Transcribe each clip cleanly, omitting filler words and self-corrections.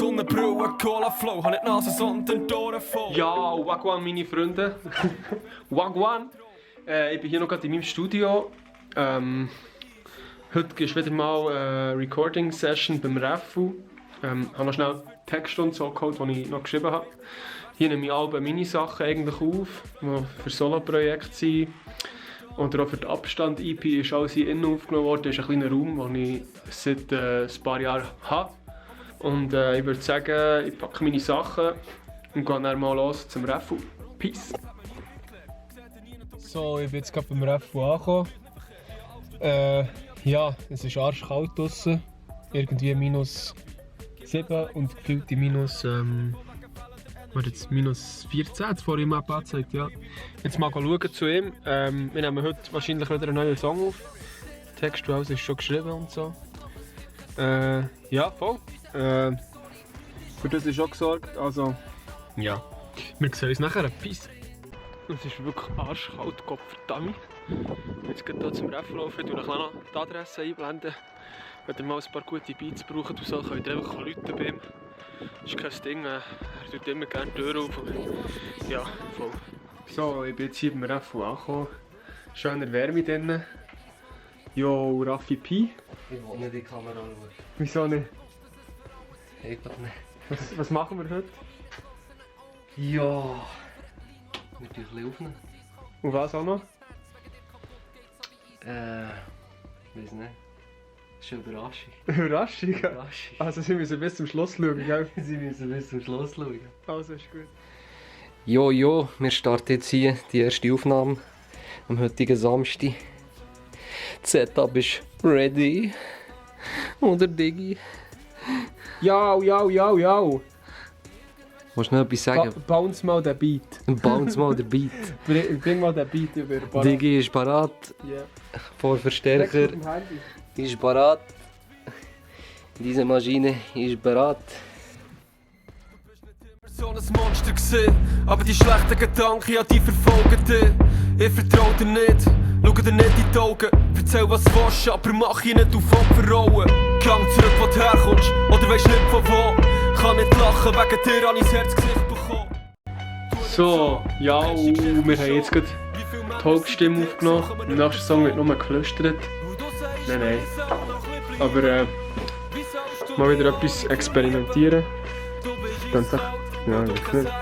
Sonnenbrille, Cola Flow, hab nicht die Nase, sondern die Ohren voll. Ja, Wagwan meine Freunde. Wagwan. Ich bin hier noch gerade in meinem Studio. Heute ist wieder mal eine Recording-Session beim Refu. Ich habe noch schnell Texte und so geholt, die ich noch geschrieben habe. Hier nehme ich alle meine Sachen eigentlich auf, die für Solo-Projekte sind. Oder auch für den Abstand-EP ist alles hier innen aufgenommen worden. Das ist ein kleiner Raum, den ich seit ein paar Jahren habe. Und ich würde sagen, ich packe meine Sachen und gehe dann mal los zum Refu. Peace! So, ich bin jetzt gerade beim Refu angekommen. Ja, es ist arschkalt draussen. Irgendwie -7 und gefühlte minus 14, jetzt vorhin im Map angezeigt, ja. Jetzt mal schauen zu ihm. Wir nehmen heute wahrscheinlich wieder einen neuen Song auf. Der Text ist schon geschrieben und so. Ja, voll. Für das ist auch gesorgt, also ja. Wir sehen uns nachher. Peace! Es ist wirklich arschkalt, Gott verdammt. Jetzt geht hier zum Refu laufen, ich noch die Adresse einblenden. Wenn ihr mal ein paar gute Beats braucht, so, könnt ihr einfach rufen bei ihm. Das ist kein Ding, er tut immer gerne die Tür auf. Ja, voll. So, ich bin jetzt hier beim Refu angekommen. Schöner Wärme drinnen. Jo, Raffi P. Ich will nicht in die Kamera schauen. Wieso nicht? Einfach nicht. Was machen wir heute? Ja. Wir tun ein bisschen aufnehmen. Und was auch noch? Weiß nicht. Das ist eine Überraschung. Überraschung? Überraschung. Also sie müssen bis zum Schluss schauen, gell? Sie müssen bis zum Schluss schauen. Also ist gut. Jo, wir starten jetzt hier die erste Aufnahme am heutigen Samstag. Das Setup ist ready. Oder Digi? Ja. Willst du noch etwas sagen? Bounce mal den Beat. Bounce mal den Beat. Bring mal den Beat über. Digi ist parat. Yeah. Vorverstärker ist parat. Diese Maschine ist parat. So ein Monster gesehen, aber die schlechten Gedanken, ja, die verfolgen dich. Ich vertrau dir nicht, schau dir nicht in die Augen. Erzähl was du willst, aber mach ihn nicht auf Opferrollen. Gang zurück, wo du herkommst, oder weisst nicht von wo. Kann nicht lachen, wegen dir an ins Herzgesicht bekommen. So, ja, wir haben jetzt gerade die Hauptstimme aufgenommen. Im nächsten Song wird nur geflüstert. Nein. Aber mal wieder etwas experimentieren. Dann sag ja, ich weiß nicht.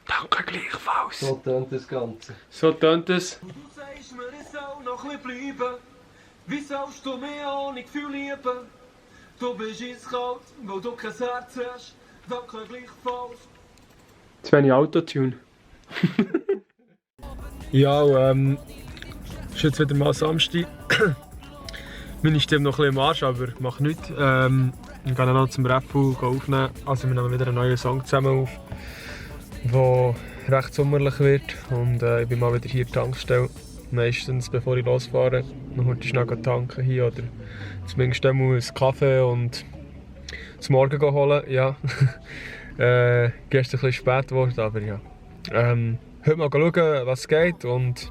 Danke gleichfalls. So tönt das Ganze. So tönt es. Du sagst mir, ich soll noch ein bisschen bleiben. Wie sollst du mich ohne Gefühl lieben? Du bist eiskalt, weil du kein Herz hast. Danke gleichfalls. Jetzt bin ich Autotune. Ja, ist jetzt wieder mal Samstag. Meine Stimme noch ein bisschen im Arsch, aber macht nichts. Wir gehen noch zum Refu aufnehmen. Also wir nehmen wieder einen neuen Song zusammen auf, der recht sommerlich wird. Und ich bin mal wieder hier an der Tankstelle. Meistens bevor ich losfahre, noch heute schnell tanken hier oder zumindest einmal einen Kaffee und zum Morgen holen. Ja. Gestern ein bisschen spät geworden, aber ja. Heute mal schauen, was geht und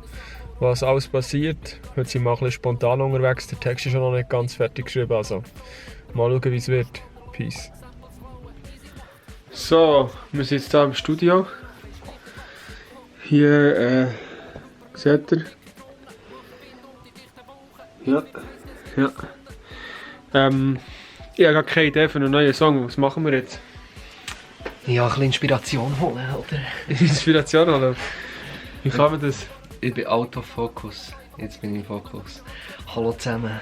was alles passiert. Heute sind wir mal ein bisschen spontan unterwegs. Der Text ist schon noch nicht ganz fertig geschrieben, also mal schauen, wie es wird. Peace. So, wir sind jetzt hier im Studio. Hier, seht ihr? Ja. Ich habe gar keine Idee für einen neuen Song. Was machen wir jetzt? Ja, ein bisschen Inspiration holen, oder? Inspiration oder? Wie kann man das? Ich bin out of focus. Jetzt bin ich im Fokus. Hallo zusammen.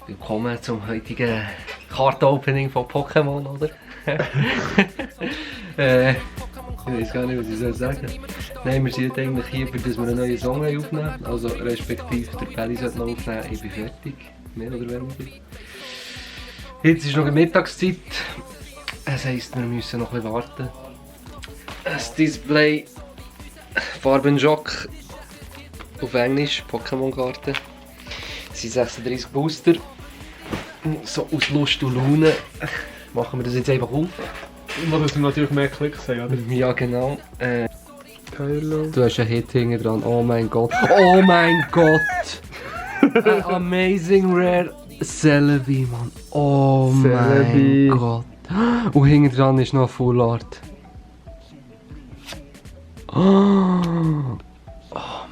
Willkommen zum heutigen Kartenopening von Pokémon, oder? Ich weiß gar nicht, was ich sagen soll. Nein, wir sind eigentlich hier, für dass wir einen neuen Song aufnehmen. Also respektive der Pelli sollte noch aufnehmen. Ich bin fertig. Mehr oder weniger. Jetzt ist noch die Mittagszeit. Das heisst, wir müssen noch ein bisschen warten. Das Display Farbenjock auf Englisch, Pokémon-Karten. Es sind 36 Booster. So aus Lust und Laune machen wir das jetzt einfach auf. Wo das natürlich mehr Klicks haben, oder? Ja, genau. Kylo. Du hast einen Hit hinten dran. Oh mein Gott. Oh mein Gott! Amazing Rare Celebi, Mann. Oh Celebi. mein Gott. Und hinten dran ist noch Full Art. Oh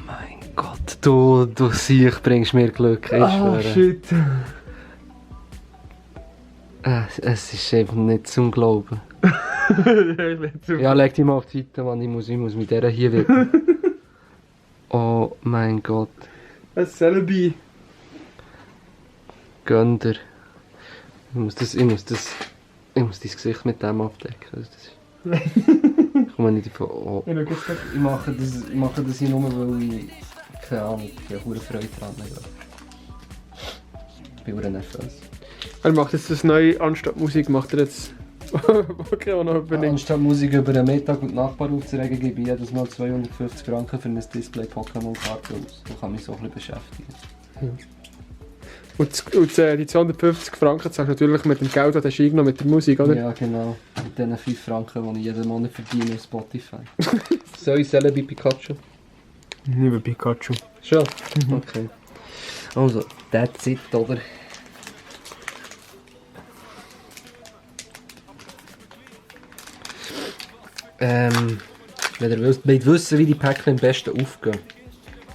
mein Gott. Du Siech bringst mir Glück, ich schwöre. Shit. Es ist einfach nicht zum Glauben. Ja, leg die mal auf die Seite, Mann. Ich muss mit der hier wieder. Oh mein Gott. Ein Celebi. Gönn dir. Ich muss dein Gesicht mit dem abdecken. Also das ist, ich komme nicht davon. Oh. Ich mache das hier nur, weil ich keine Ahnung, ich habe Freude dran habe. Ich bin sehr nervös. Er macht jetzt das neue Anstatt Musik, macht er jetzt. Okay, auch noch überlegen. Anstatt Musik über den Mittag und die Nachbarn aufzuregen, gebe ich jedes Mal 250 Franken für ein Display Pokémon-Karte aus. Da kann mich so ein bisschen beschäftigen. Und die 250 Franken zahlst du natürlich mit dem Geld, das hast du eingenommen mit der Musik, oder? Ja, genau. Mit diesen 5 Franken, die ich jeden Monat verdiene auf Spotify. Soll ich Celebi Pikachu? Nicht bei Pikachu. Schon? Okay. Also, that's it, oder? Wenn ihr wollt wissen, wie die Päckchen am besten aufgehen.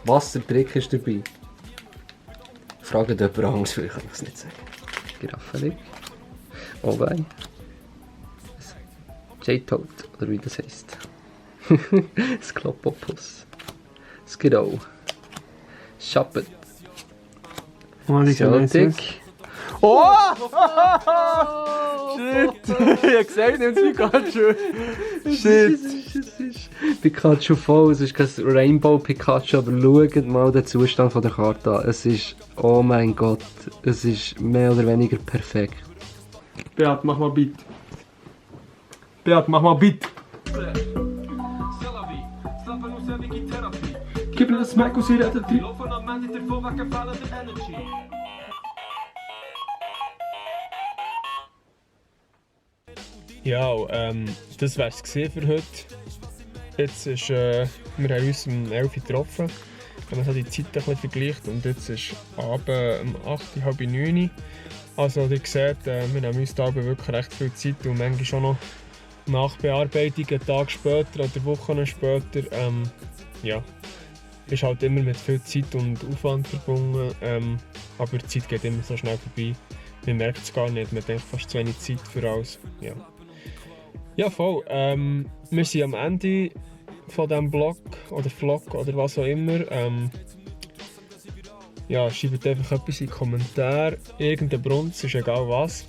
Wassertrick ist dabei. Fragt jemand anderes, weil ich kann es nicht sagen. Giraffe. Obai. J-Toad, oder wie das heisst. Sklopopus. Skidoo. Schappet. Celtic. Oh! Shit! Ich hab gesagt, nimm's Pikachu! Shit! Pikachu voll, es ist kein Rainbow Pikachu, aber schaut mal den Zustand von der Karte an. Es ist, oh mein Gott, es ist mehr oder weniger perfekt. Beat, mach mal Beat. Beat, mach mal Beat. Gib mir das Smack aus ihrer Energie. Ja, das wär's gesehen für heute. Jetzt ist, wir haben uns um 11 Uhr getroffen, wenn man so die Zeit ein bisschen vergleicht, und jetzt ist Abend um 8, halb 9. Also ihr seht, wir haben uns da wirklich recht viel Zeit und manchmal schon noch Nachbearbeitung, einen Tag später oder Wochen später. Ja, ist halt immer mit viel Zeit und Aufwand verbunden, aber die Zeit geht immer so schnell vorbei. Man merkt es gar nicht, man denkt fast zu wenig Zeit für alles. Ja, ja voll. Wir sind am Ende von diesem Blog oder Vlog oder was auch immer. Ja, schreibt einfach etwas in die Kommentare. Irgendein Brunz, ist egal was.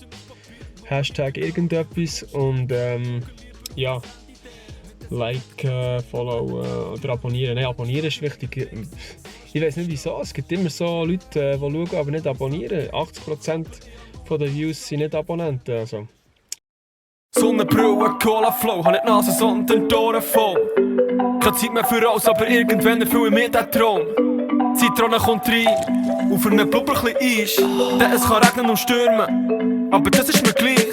Hashtag irgendetwas und ja, like, follow oder abonnieren. Nein, abonnieren ist wichtig. Ich weiß nicht wieso, es gibt immer so Leute, die schauen, aber nicht abonnieren. 80% der Views sind nicht Abonnenten. Also. Sonnenbrille, Cola Flow, hab nicht die Nase, sondern die Ohren voll. Keine Zeit mehr für alles, aber irgendwann erfülle ich mir den Traum. Die Zitrone kommt rein, und für einen Blubber ein bisschen Eis, denn es kann regnen und stürmen. Aber das ist mir gleich,